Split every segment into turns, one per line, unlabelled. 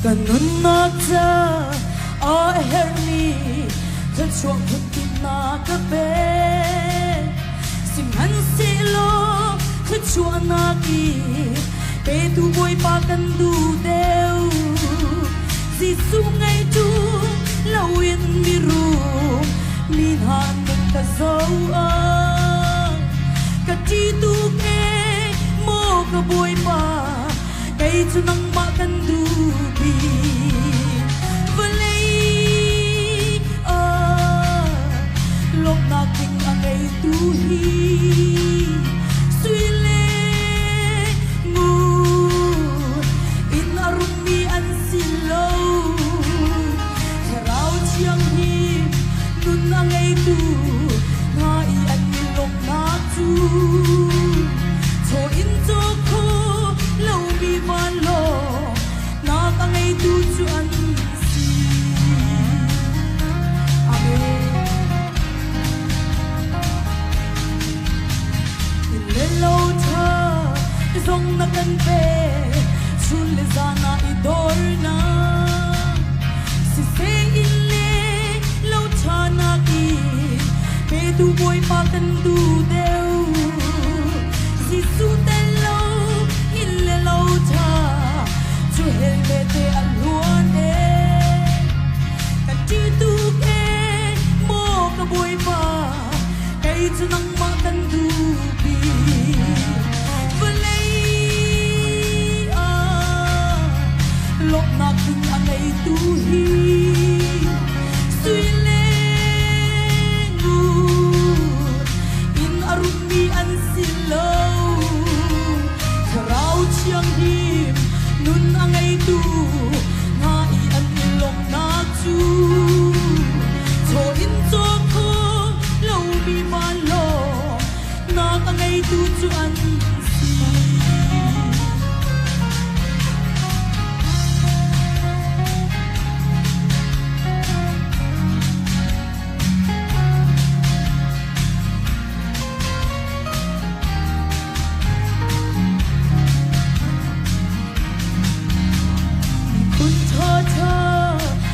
ganun na ta herni ta chuak phutin na ka pe sim han silo ta chuak na ki pe tu boy pa kan du deu si su ngai tu lâu yên mi ru mi han ka zo a ka ti tu ke mo ka boy pa cây chu nang ma kan du bi vlei a lok na king a cây tu hi sui le ngu in arum mi an silo rao chiang hi nun na ngay tu na i an mi lok na tu cho in cho ko lâu mi van lo na ka ngay tu chu an si amen in le lo tha zong na kan pe chun le zana I dor na si se in le lo tha na ki pe tu boy pa kan du deu si su te lo in le lo tha chu hel le te an luan e kan ti tu ke mo ka boy pa kai chu nang ma kan du bi vlei a lok na king a nei tu hi sui le ngu in arum mi an silo rao chiang him nun a ngay tu nga I an ilong na chu cho in cho ko lâu mi van lo na ka ngay tu chu an si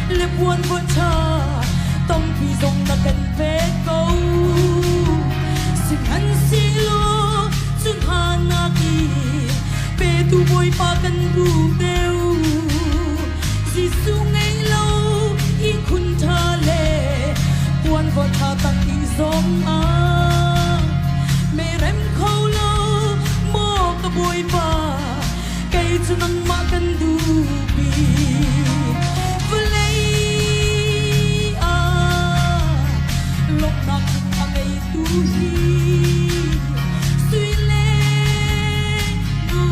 le buồn vội cha tông thì dòng ta cần về câu xin hắn xin lo xin hà na ki pe tu boy pa kan du deu Giêsu ngay lâu I khun tha le buồn vội cha tang I dòng a me rem khâu lâu mo ka boy pa cây chu nang ma kan du bi tu hi sui le ngu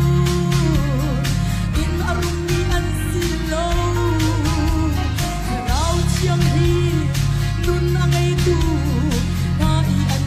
in arum mi an silo rao chiang hi nun a ngay tu na I an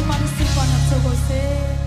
participar na togose